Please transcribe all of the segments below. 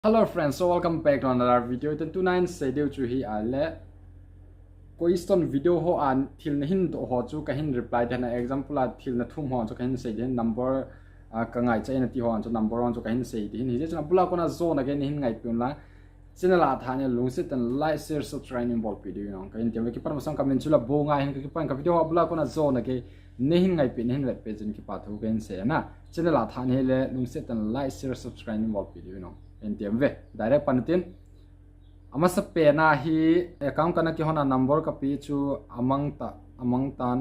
Hello friends, so welcome back to another video. Then tonight say Dei2 hi ale question video ho an thil na hin to ho chu ka hin reply then example a thil na thum ho chu ka hin say den number ka ngai chai na ti ho chu number on chu ka hin say din hi chu bula ko na zone again hin ngai pun la channel a tha ne lung sit and like share subscribe in bol video you know ka hin te ki par masang comment chu la bo ngai hin ki pan ka video ho bula ko na zone again ne hin ngai pin hin web page ki pa thu ka hin say na channel a tha ne le lung sit and like share subscribe in bol video you know en tiam ve direct panatin ama sa pena hi account kana ki hona number ka pi chu amang tan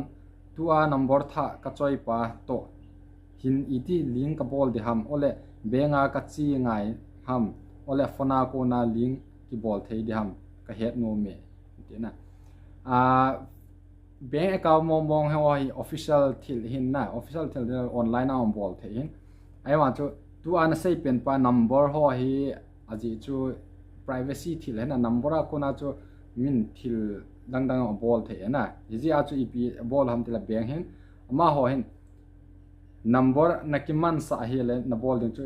tua number tha ka choi pa to hin iti link ka bol de ham ole benga ka chi ngai ham ole phona ko na link ki bol thei de ham ka het no me tina bank account mong hi official thil hin na official thil online na bol thei hin I want to tu an say pen pa number ho hi aji chu privacy thil hena number a kona chu min thil dang bol the na ji a chu ip bol ham tila bank hen ama ho hen number nakiman sa hi le na bol ding chu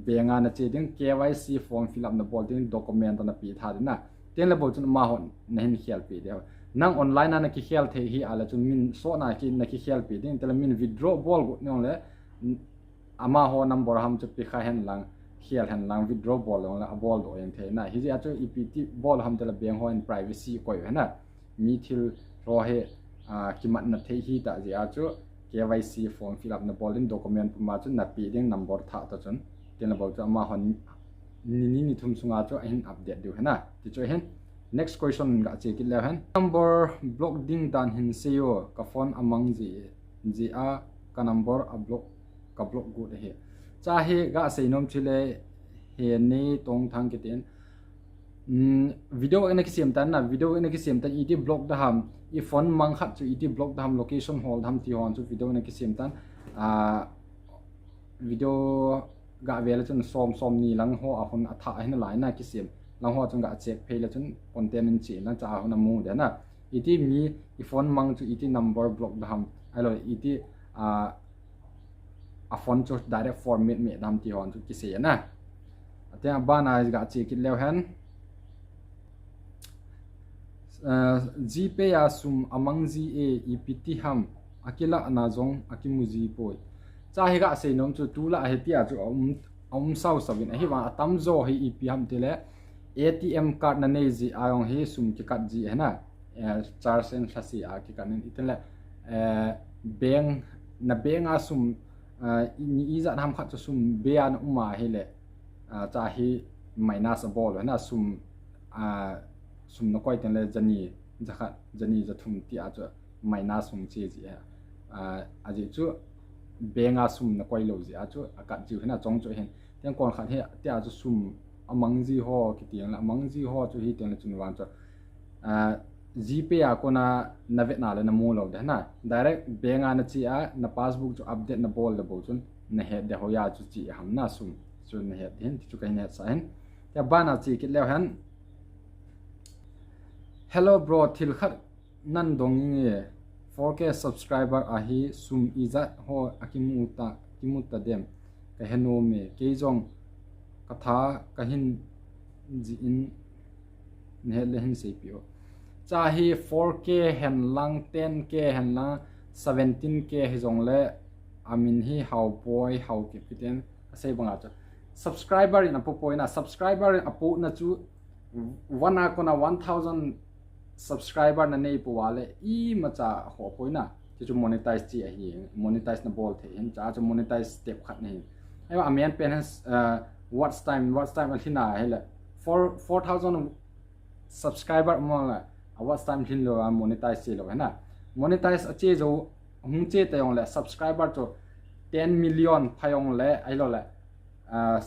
benga na che ding KYC form fill up na bol ding document na pi tha na ten le bol chu ma ho na hin khel pi de nang online na ki khel the hi ala chu min so na ki na ki khel pi ding tela min withdraw bol go ne le ama ho number ham chu pi kha hen lang khial hen lang withdraw ball la ball do en the na hi ja chu ept ball ham tela beng ho en privacy ko yo na mi thil ro he kimat na the hi ta ja chu KYC form fill up na ball in document ma chu na pi ding number tha ta chun ten about chu ama hon ni thum sunga chu hin update du na ti chu hen next question ga che ki le hen number block ding dan hin se yo ka phone among ji a ka number a block ka block good he cha he ga sei nom chile he ni tong thang ke ten video ene ki sem tan na video ene ki sem tan iti block da ham I phone mang khat chu iti block da ham location hold ham ti hon chu video ene ki sem tan video ga vela chun som ni lang ho a hon atha hin lai na ki sem lang ho chung ga check phe la chun content in chi lang cha ho na mu de na iti mi I phone mang chu iti number block da ham alo iti a phone chu direct format me dam ti hon chu ki se na atia bana ga che ki lew han gp ya sum amang ji e ept ham akila anazong akimuji poi cha he ga se nom chu tu la he tia chu sau sabin hi wa tam zo hi ep ham tele atm card na nei ji ayong he sum ki kat ji he na char sen thasi a ki kanin itela bank na bank a sum ni iza nam khat sum bean uma hele cha hi minus ball na sum no koi ten le jani zakhat jani jathum ti a cha minus sum che ji a ji chu benga sum na koi lo ji a chu akat ji na chong chu hen ten kon khat he ti a chu sum amang ji ho ki tiang la amang ji ho chu hi ten le chun wan chu gp a kona navet na le na mu lo de na direct benga na chi a na passbook chu update na bol de bo chun na he de ho ya chu chi ham na sum chun na he hin chu kai ne sa hen ya bana chi ki le han hello bro thil khat nan dong nge 4k subscriber a hi sum iza ho akimuta dem ka heno me ke jong katha ka hin ji in ne le hin se pio cha hi 4k hen lang 10k hen lang 17k hi jong le amin hi how boy how ke piten ase banga cha subscriber in apo poina subscriber apo na chu wana kona 1000 subscriber na nei po wale I macha ho poina chu monetize chi hi monetize na bol the hin cha chu monetize step khat nei ai amian pen has watch time alhina hele 4000 subscriber mala watch time thin lo monetize che lo na monetize ache jo hung che tayong le subscriber to 10 million phayong le ai lo le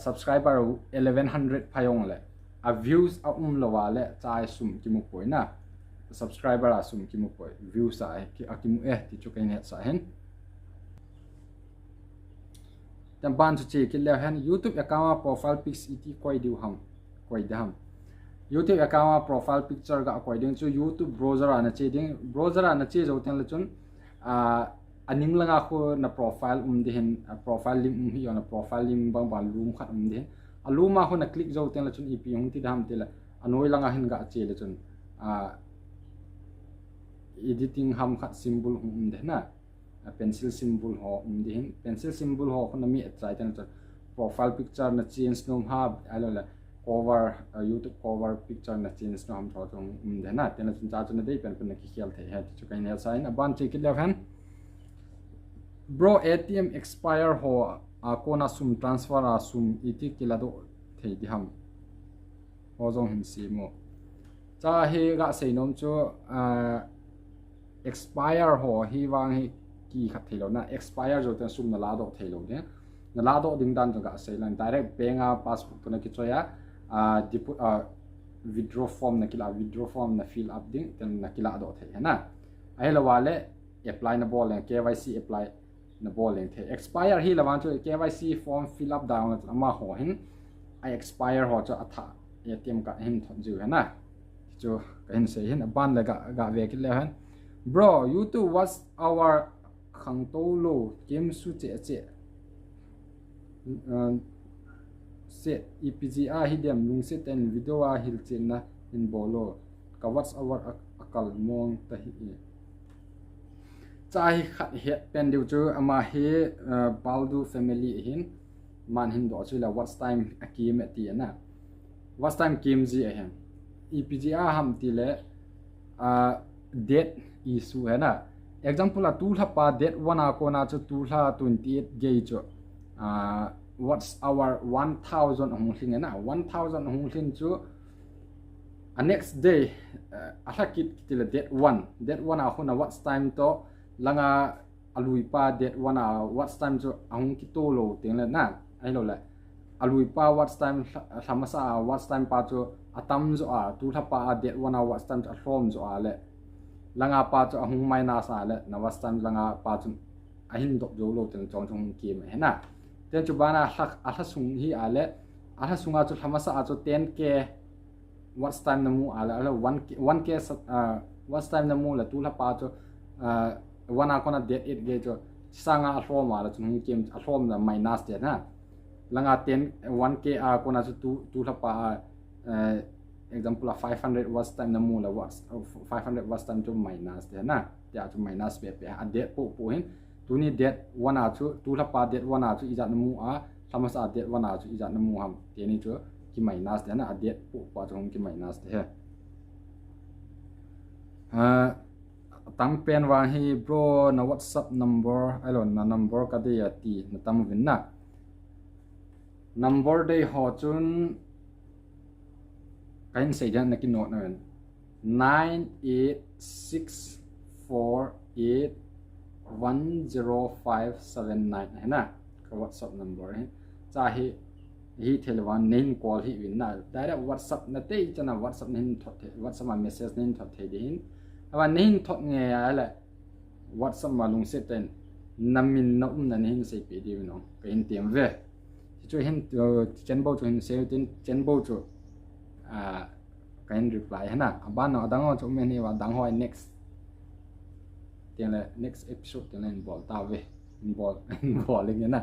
subscriber 1100 phayong le a views a lo wa le chai sum ki mu poina subscriber a sum ki mu poi views a ki akimu ti chu kai ne sa hen tam ban chu che ki le hen youtube account profile pics iti koi diu ham koi dam YouTube account profile picture ga according to YouTube browser ana che ding browser ana che zo ten la chun aning langa ko na profile de hen profile link hi on profile link bang ban room khat de aluma hona click zo ten la chun ep hung ti dam te la anoi langa hin ga che le chun editing ham khat symbol hum de na pencil symbol ho de hin pencil symbol ho khona mi try ten chun profile picture na change nom ha alo la cover YouTube cover picture na change nom tho chung de na ten chun cha chun dei pen na ki khial the ha chu kai ne sign aban che ki levan bro ATM expire ho kona sum transfer a sum iti kilado thei di ham ho jong hin si mo cha he ga sei nom chu expire ho hi wang hi ki khat thelo na expire jo ten sum na la do thelo ne na la do ding dan ga sei lan direct bank a passbook to na ki choya withdraw form na kila withdraw form na fill up ding ten na kila do thei na ai la wale apply na bol KYC apply na bol the expire hi lawan chu KYC form fill up down ama ho hin I expire ho chu atha ATM ka hin thon ju na chu ka hin sei hin ban la ga ve ki le han bro YouTube was our khang to lo game su che che set EPGA hi dem lung set and video a hil chen na in bolo ka what's our akal mong ta hi chai khat het pen diu chu ama he baldu family hin man hin do chu la what's time akim ati na what's time kim ji ahem EPGA ham ti le date issue hai na example a tu la pa date 1 a ko na chu tu la 28 ge chu what's our 1000 hong hling na 1000 hong hling chu next day athakit til date 1 a hona what's time to langa alui pa date 1 a what's time chu ahung ki to lo ting la na ai lo la alui pa what's time samasa what's time pa chu atam zo a tu tha pa date 1 a what's time a from zo a le langa pa chu ahung mai na sa le na what's time langa pa chu ahin dok zo lo ten chong chong ki me na ten chu bana atha sung hi a le atha sunga chu samasa a chu 10k what's time na mu a le 1k what's time na mu la tu tha pa chu wana kona date 8 ge cho sanga from ala chung kem from na minus de na langa 10 1k a kona chu tu la pa example 500 was time na mula was 500 was time to minus de na ya to minus be a date po hin tu ni date 1 a chu tu la pa date 1 a chu ija na mu a samasa date 1 a chu ija na mu ham te ni chu ki minus de na a date po pa chung ki minus de tang pen wa hi bro na WhatsApp number alon na number ka de ya ti na tam vin na number de ho chun kain sei jan na ki note na 9864810579 hai na ka WhatsApp number hai cha hi telewan nin call hi win na direct WhatsApp na te chana WhatsApp nin thot WhatsApp ma message nin thot the din awa nin thot nge ala WhatsApp ma lung set ten namin na na nin sei pe di no ka hin tiam ve chu hin chen bo chu hin se tin chen bo chu ka hin reply hana aba no dang chu me ni wa dang hoi next tiang le next episode tiang le bol ta ve bol ling na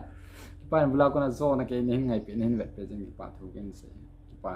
pa bula ko na zo na ke nin ngai pe nin vet pe jing pa thu gen se pa